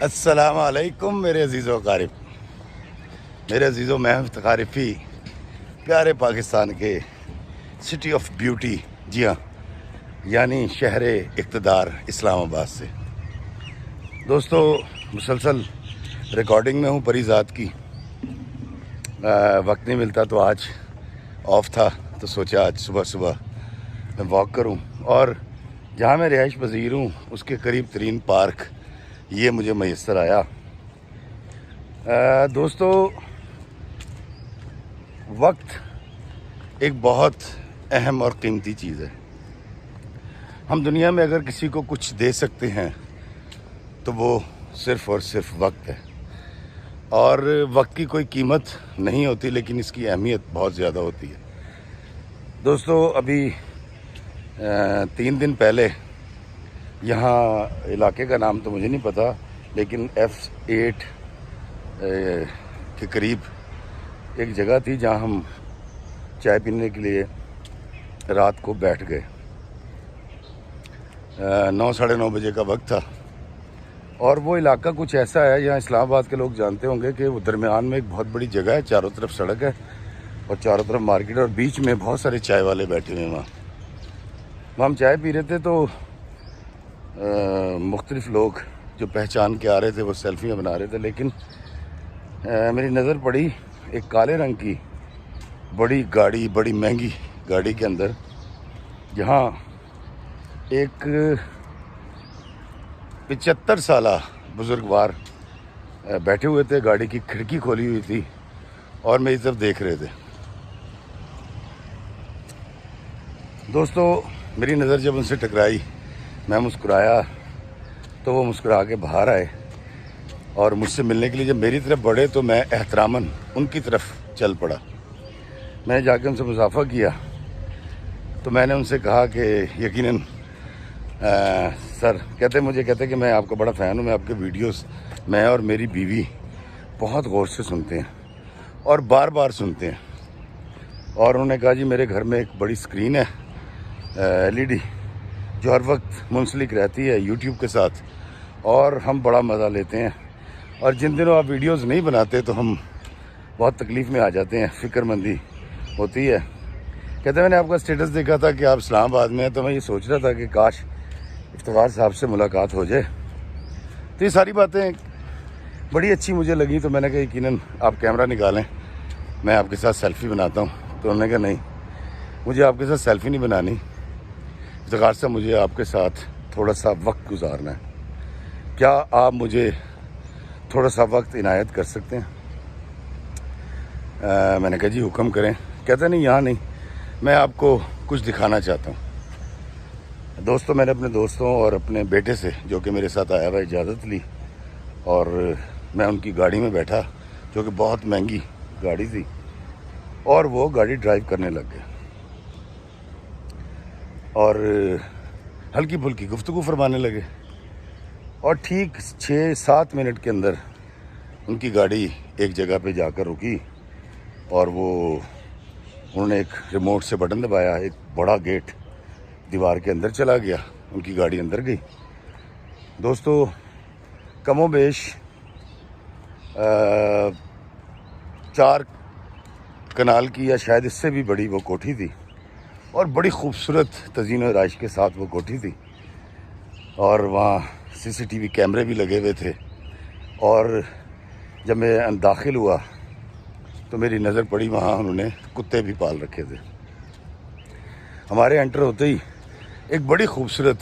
अस्सलाम वालेकुम मेरे अजीज़ो क़ारिब, मेरे अजीज़ो मैं क़ारिफ़ी प्यारे पाकिस्तान के सिटी ऑफ ब्यूटी, जी हाँ, यानी शहर इक़्तिदार इस्लामाबाद से। दोस्तों, मुसलसल रिकॉर्डिंग में हूँ परीज़ात की। वक्त नहीं मिलता तो आज ऑफ था तो सोचा आज सुबह सुबह मैं वॉक करूँ, और जहाँ मैं रिहाइश पज़ीर हूँ उसके करीब तरीन पार्क ये मुझे मैसर आया। दोस्तों, वक्त एक बहुत अहम और कीमती चीज़ है। हम दुनिया में अगर किसी को कुछ दे सकते हैं तो वो सिर्फ़ और सिर्फ वक्त है, और वक्त की कोई कीमत नहीं होती, लेकिन इसकी अहमियत बहुत ज़्यादा होती है। दोस्तों, अभी 3 दिन पहले यहाँ इलाके का नाम तो मुझे नहीं पता, लेकिन F8 के करीब एक जगह थी जहाँ हम चाय पीने के लिए रात को बैठ गए। 9 साढ़े 9 बजे का वक्त था, और वो इलाका कुछ ऐसा है, यहाँ इस्लामाबाद के लोग जानते होंगे कि वो दरमियान में एक बहुत बड़ी जगह है, चारों तरफ सड़क है और चारों तरफ मार्केट, और बीच में बहुत सारे चाय वाले बैठे हुए हैं। वहाँ हम चाय पी रहे थे तो मुख्तलिफ लोग जो पहचान के आ रहे थे वो सेल्फियाँ बना रहे थे, लेकिन मेरी नज़र पड़ी एक काले रंग की बड़ी गाड़ी, बड़ी महंगी गाड़ी के अंदर, जहाँ एक 75 साला बुजुर्गवार बैठे हुए थे। गाड़ी की खिड़की खोली हुई थी और मेरी तरफ देख रहे थे। दोस्तों, मेरी नज़र जब उनसे टकराई, मैं मुस्कुराया तो वो मुस्कुरा के बाहर आए और मुझसे मिलने के लिए जब मेरी तरफ बढ़े तो मैं एहतरामन उनकी तरफ चल पड़ा। मैंने जाके उनसे मुसाफा किया तो मैंने उनसे कहा कि यकीनन सर, कहते कि मैं आपका बड़ा फ़ैन हूँ, मैं आपके वीडियोस मैं और मेरी बीवी बहुत गौर से सुनते हैं और बार बार सुनते हैं। और उन्होंने कहा जी, मेरे घर में एक बड़ी स्क्रीन है LED जो हर वक्त मुंसलिक रहती है यूट्यूब के साथ, और हम बड़ा मज़ा लेते हैं। और जिन दिनों आप वीडियोस नहीं बनाते तो हम बहुत तकलीफ़ में आ जाते हैं, फ़िक्रमंदी होती है। कहते मैंने आपका स्टेटस देखा था कि आप इस्लामाबाद में हैं, तो मैं ये सोच रहा था कि काश इफ्तिखार साहब से मुलाकात हो जाए। तो ये सारी बातें बड़ी अच्छी मुझे लगी, तो मैंने कहा यकीनन आप कैमरा निकालें, मैं आपके साथ सेल्फ़ी बनाता हूँ। तो उन्होंने कहा नहीं, मुझे आपके साथ सेल्फ़ी नहीं बनानी, इफ्तिखार साहब मुझे आपके साथ थोड़ा सा वक्त गुजारना है, क्या आप मुझे थोड़ा सा वक्त इनायत कर सकते हैं? मैंने कहा जी हुक्म करें। कहते नहीं, यहाँ नहीं, मैं आपको कुछ दिखाना चाहता हूँ। दोस्तों, मैंने अपने दोस्तों और अपने बेटे से, जो कि मेरे साथ आया हुआ, इजाज़त ली और मैं उनकी गाड़ी में बैठा, जो कि बहुत महंगी गाड़ी थी, और वो गाड़ी ड्राइव करने लग गए और हल्की फुल्की गुफ्तगू फरमाने लगे। और ठीक 6-7 मिनट के अंदर उनकी गाड़ी एक जगह पे जाकर रुकी और उन्होंने एक रिमोट से बटन दबाया, एक बड़ा गेट दीवार के अंदर चला गया, उनकी गाड़ी अंदर गई। दोस्तों, कमोबेश 4 कनाल की या शायद इससे भी बड़ी वो कोठी थी, और बड़ी खूबसूरत तज़ीन और आइश के साथ वो कोठी थी, और वहाँ CCTV कैमरे भी लगे हुए थे। और जब मैं दाखिल हुआ तो मेरी नज़र पड़ी, वहाँ उन्होंने कुत्ते भी पाल रखे थे। हमारे एंटर होते ही एक बड़ी खूबसूरत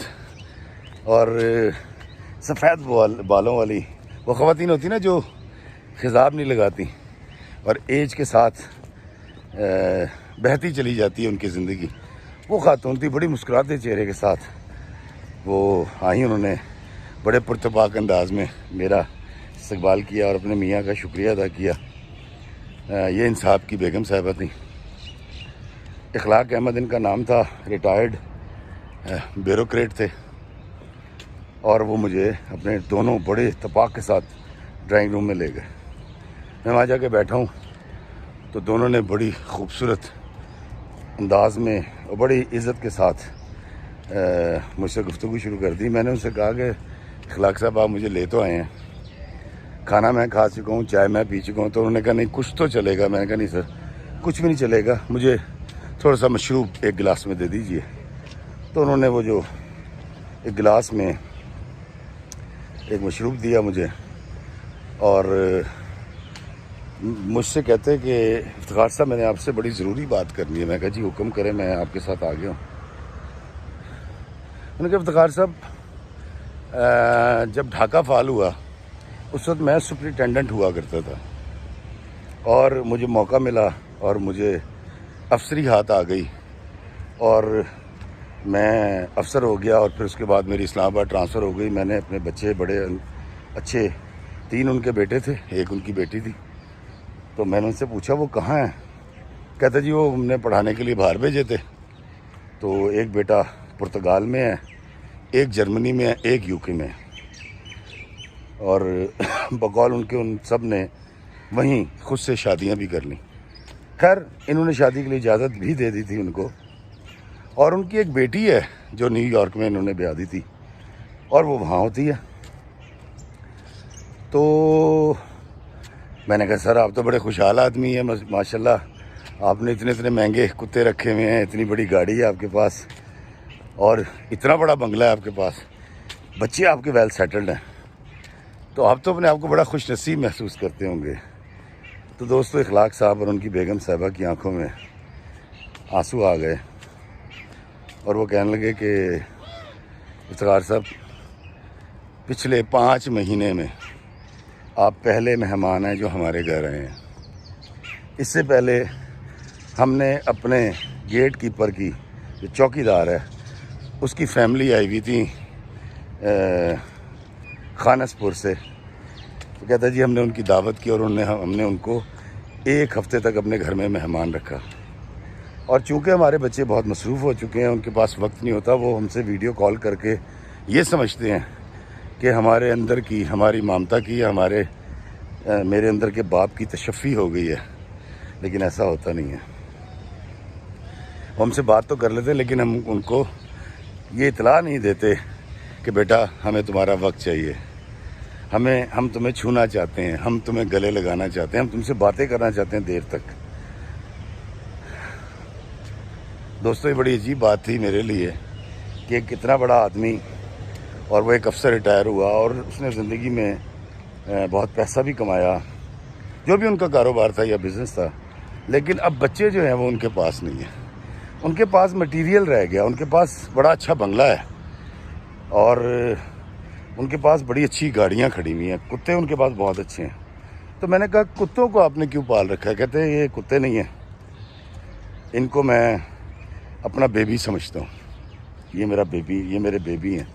और सफ़ेद बालों वाली वो ख़वातीन होती ना, जो खिज़ाब नहीं लगाती और एज के साथ बहती चली जाती है उनकी ज़िंदगी, वो खातून थी। बड़ी मुस्कुराते चेहरे के साथ वो आई, उन्होंने बड़े पुरतपाक अंदाज में मेरा इस्तकबाल किया और अपने मियाँ का शुक्रिया अदा किया। ये इंसाफ की बेगम साहिबा थी, इखलाक अहमद इनका नाम था, रिटायर्ड ब्यूरोक्रेट थे, और वो मुझे अपने दोनों बड़े इत्तेफाक के साथ ड्राइंग रूम में ले गए। मैं वहाँ जाके बैठा हूँ तो दोनों ने बड़ी खूबसूरत अंदाज में और बड़ी इज़्ज़त के साथ मुझसे गुफ्तगू शुरू कर दी। मैंने उनसे कहा कि इखलाक साहब, आप मुझे ले तो आए हैं, खाना मैं खा चुका हूँ, चाय मैं पी चुका हूँ। तो उन्होंने कहा नहीं कुछ तो चलेगा। मैंने कहा नहीं सर कुछ भी नहीं चलेगा, मुझे थोड़ा सा मशरूब एक गिलास में दे दीजिए। तो उन्होंने वो जो एक गिलास में एक मशरूब दिया मुझे और मुझसे कहते कि इफ्तिखार साहब मैंने आपसे बड़ी ज़रूरी बात करनी है। मैं कहा जी हुक्म करें, मैं आपके साथ आ गया हूँ। उन्होंने कहा इफ्तिखार साहब जब ढाका फाल हुआ उस वक्त मैं सुपरिटेंडेंट हुआ करता था और मुझे मौका मिला और मुझे अफसरी हाथ आ गई और मैं अफसर हो गया और फिर उसके बाद मेरी इस्लामाबाद ट्रांसफ़र हो गई। मैंने अपने बच्चे बड़े अच्छे 3 उनके बेटे थे, 1 उनकी बेटी थी। तो मैंने उनसे पूछा वो कहाँ हैं? कहते जी वो हमने पढ़ाने के लिए बाहर भेजे थे। तो एक बेटा पुर्तगाल में है, एक जर्मनी में है, एक यूके में है और बकौल उनके उन सब ने वहीं खुद से शादियां भी कर लीं। खैर इन्होंने शादी के लिए इजाज़त भी दे दी थी उनको और उनकी एक बेटी है जो न्यूयॉर्क में इन्होंने ब्याह दी थी और वो वहाँ होती है। तो मैंने कहा सर आप तो बड़े खुशहाल आदमी हैं माशाल्लाह, आपने इतने इतने महंगे कुत्ते रखे हुए हैं, इतनी बड़ी गाड़ी है आपके पास और इतना बड़ा बंगला है आपके पास, बच्चे आपके वेल सेटल्ड हैं, तो आप तो अपने आप को बड़ा खुश नसीब महसूस करते होंगे। तो दोस्तों इखलाक साहब और उनकी बेगम साहिबा की आंखों में आंसू आ गए और वो कहने लगे कि इफ्तिखार साहब पिछले 5 महीने में आप पहले मेहमान हैं जो हमारे घर आए हैं। इससे पहले हमने अपने गेट कीपर की जो चौकीदार है उसकी फैमिली आई हुई थी खानसपुर से। तो कहता जी हमने उनकी दावत की और हमने उनको 1 हफ़्ते तक अपने घर में मेहमान रखा और चूँकि हमारे बच्चे बहुत मसरूफ़ हो चुके हैं, उनके पास वक्त नहीं होता, वो हमसे वीडियो कॉल करके ये समझते हैं कि हमारे अंदर की हमारी ममता की या मेरे अंदर के बाप की तशफ़ी हो गई है, लेकिन ऐसा होता नहीं है। वो हमसे बात तो कर लेते लेकिन हम उनको ये इतला नहीं देते कि बेटा हमें तुम्हारा वक्त चाहिए, हम तुम्हें छूना चाहते हैं, हम तुम्हें गले लगाना चाहते हैं, हम तुमसे बातें करना चाहते हैं देर तक। दोस्तों ये बड़ी अजीब बात थी मेरे लिए कि कितना बड़ा आदमी और वो एक अफसर रिटायर हुआ और उसने ज़िंदगी में बहुत पैसा भी कमाया, जो भी उनका कारोबार था या बिज़नेस था, लेकिन अब बच्चे जो हैं वो उनके पास नहीं है, उनके पास मटेरियल रह गया, उनके पास बड़ा अच्छा बंगला है और उनके पास बड़ी अच्छी गाड़ियाँ खड़ी हुई हैं, कुत्ते उनके पास बहुत अच्छे हैं। तो मैंने कहा कुत्तों को आपने क्यों पाल रखा है? कहते हैं ये कुत्ते नहीं हैं, इनको मैं अपना बेबी समझता हूँ, ये मेरे बेबी हैं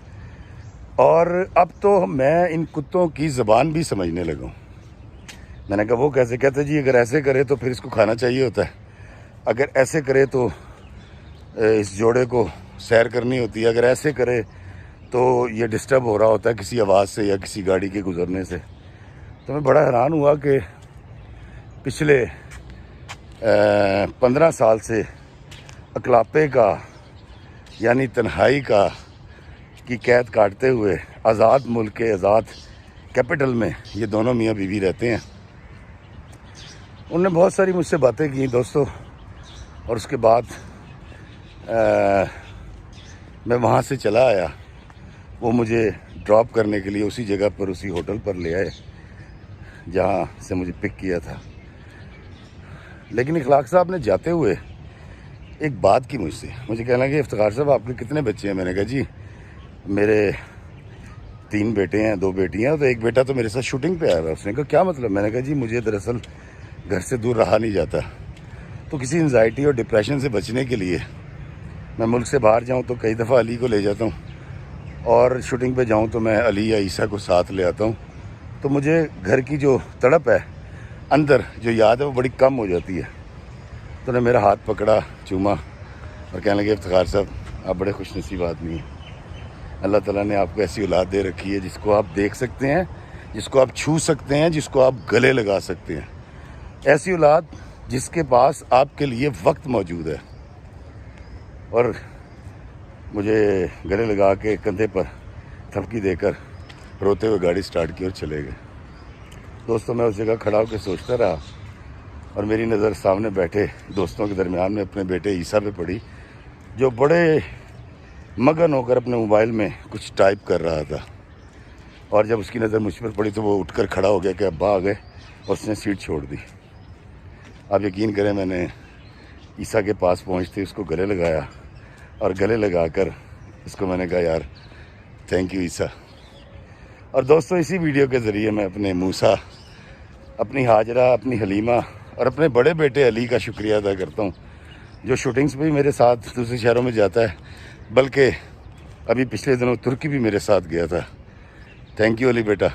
और अब तो मैं इन कुत्तों की ज़बान भी समझने लगा हूँ। मैंने कहा वो कैसे? कहते जी अगर ऐसे करे तो फिर इसको खाना चाहिए होता है, अगर ऐसे करे तो इस जोड़े को सैर करनी होती है, अगर ऐसे करे तो ये डिस्टर्ब हो रहा होता है किसी आवाज़ से या किसी गाड़ी के गुजरने से। तो मैं बड़ा हैरान हुआ कि पिछले 15 साल से अकलापे का यानी तन्हाई की कैद काटते हुए आज़ाद मुल्क के आज़ाद कैपिटल में ये दोनों मियाँ बीवी रहते हैं। उन्होंने बहुत सारी मुझसे बातें की दोस्तों और उसके बाद मैं वहाँ से चला आया। वो मुझे ड्रॉप करने के लिए उसी जगह पर उसी होटल पर ले आए जहाँ से मुझे पिक किया था। लेकिन इखलाक साहब ने जाते हुए एक बात की मुझसे, मुझे कहना कि इफ्तिखार साहब आपके कितने बच्चे हैं? मैंने कहा जी मेरे 3 बेटे हैं, 2 बेटियां, तो एक बेटा तो मेरे साथ शूटिंग पे आया हुआ है। उसने कहा क्या मतलब? मैंने कहा जी मुझे दरअसल घर से दूर रहा नहीं जाता, तो किसी एंजाइटी और डिप्रेशन से बचने के लिए मैं मुल्क से बाहर जाऊं तो कई दफ़ा अली को ले जाता हूं और शूटिंग पे जाऊं तो मैं अली या ईसा को साथ ले आता हूं। तो मुझे घर की जो तड़प है अंदर, जो याद है, वो बड़ी कम हो जाती है। तो उन्होंने मेरा हाथ पकड़ा, चूमा और कहने लगे इफ्तिखार साहब आप बड़े खुशनसीब आदमी हैं, अल्लाह ताला ने आपको ऐसी औलाद दे रखी है जिसको आप देख सकते हैं, जिसको आप छू सकते हैं, जिसको आप गले लगा सकते हैं, ऐसी औलाद जिसके पास आपके लिए वक्त मौजूद है। और मुझे गले लगा के कंधे पर थपकी देकर रोते हुए गाड़ी स्टार्ट की और चले गए। दोस्तों मैं उस जगह खड़ा होकर सोचता रहा और मेरी नज़र सामने बैठे दोस्तों के दरमियान में अपने बेटे ईसा पे पड़ी, जो बड़े मगन होकर अपने मोबाइल में कुछ टाइप कर रहा था। और जब उसकी नज़र मुझ पर पड़ी तो वो उठकर खड़ा हो गया कि अब्बा आ गए, और उसने सीट छोड़ दी। आप यकीन करें, मैंने ईसा के पास पहुंचते उसको गले लगाया और गले लगाकर उसको मैंने कहा, यार थैंक यू ईसा। और दोस्तों इसी वीडियो के ज़रिए मैं अपने मूसा, अपनी हाजरा, अपनी हलीमा और अपने बड़े बेटे अली का शुक्रिया अदा करता हूँ, जो शूटिंग्स भी मेरे साथ दूसरे शहरों में जाता है, बल्कि अभी पिछले दिनों तुर्की भी मेरे साथ गया था। थैंक यू अली बेटा।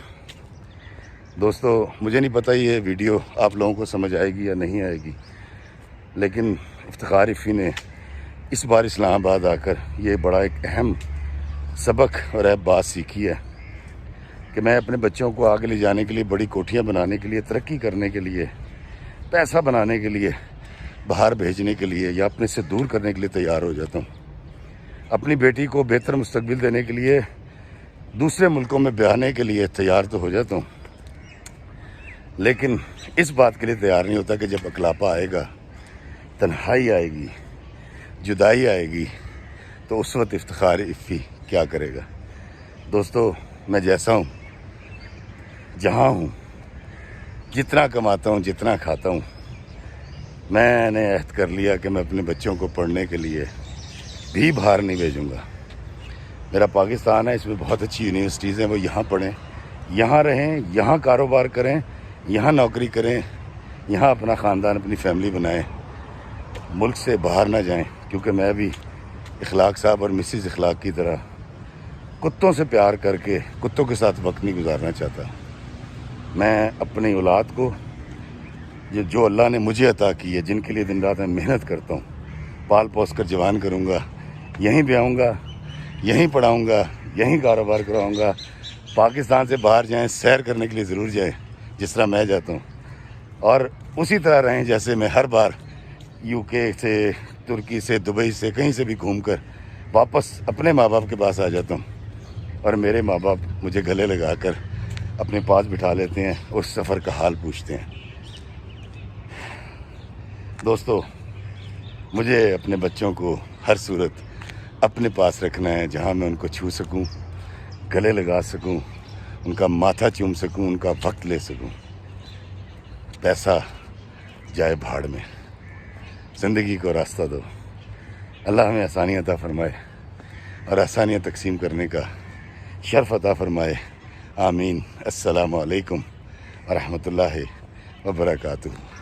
दोस्तों मुझे नहीं पता ये वीडियो आप लोगों को समझ आएगी या नहीं आएगी, लेकिन इफ्तिखार इफ़ी ने इस बार इस्लामाबाद आकर ये बड़ा एक अहम सबक और अहम बात सीखी है कि मैं अपने बच्चों को आगे ले जाने के लिए, बड़ी कोठियाँ बनाने के लिए, तरक्की करने के लिए, पैसा बनाने के लिए, बाहर भेजने के लिए या अपने से दूर करने के लिए तैयार हो जाता हूँ। अपनी बेटी को बेहतर मुस्तकबिल देने के लिए दूसरे मुल्कों में ब्याहने के लिए तैयार तो हो जाता हूँ, लेकिन इस बात के लिए तैयार नहीं होता कि जब अकलापा आएगा, तन्हाई आएगी, जुदाई आएगी, तो उस वक्त इफ्तिखार इफ़ी क्या करेगा। दोस्तों मैं जैसा हूँ, जहाँ हूँ, जितना कमाता हूँ, जितना खाता हूँ, मैंने अहद कर लिया कि मैं अपने बच्चों को पढ़ने के लिए भी बाहर नहीं भेजूँगा। मेरा पाकिस्तान है, इसमें बहुत अच्छी यूनिवर्सिटीज़ हैं, वो यहाँ पढ़ें, यहाँ रहें, यहाँ कारोबार करें, यहाँ नौकरी करें, यहाँ अपना ख़ानदान, अपनी फैमिली बनाएं, मुल्क से बाहर ना जाएं। क्योंकि मैं भी इखलाक साहब और मिसिज़ इखलाक की तरह कुत्तों से प्यार करके कुत्तों के साथ वक्त नहीं गुजारना चाहता। मैं अपनी औलाद को जो अल्लाह ने मुझे अता की है, जिनके लिए दिन रात मैं मेहनत करता हूँ, पाल पोस कर जवान करूँगा, यहीं ब्याऊँगा, यहीं पढ़ाऊँगा, यहीं कारोबार कराऊँगा। पाकिस्तान से बाहर जाएं, सैर करने के लिए ज़रूर जाएं, जिस तरह मैं जाता हूँ, और उसी तरह रहें जैसे मैं हर बार यूके से, तुर्की से, दुबई से, कहीं से भी घूमकर वापस अपने माँ बाप के पास आ जाता हूँ, और मेरे माँ बाप मुझे गले लगाकर अपने पास बिठा लेते हैं, उस सफ़र का हाल पूछते हैं। दोस्तों मुझे अपने बच्चों को हर सूरत अपने पास रखना है, जहाँ मैं उनको छू सकूं, गले लगा सकूं, उनका माथा चूम सकूं, उनका वक्त ले सकूं। पैसा जाए भाड़ में, ज़िंदगी को रास्ता दो। अल्लाह हमें आसानियाँ अता फरमाए और आसानियाँ तकसीम करने का शर्फ अता फरमाए। आमीन। अस्सलामु अलैकुम व रहमतुल्लाहि व बरकातुहू।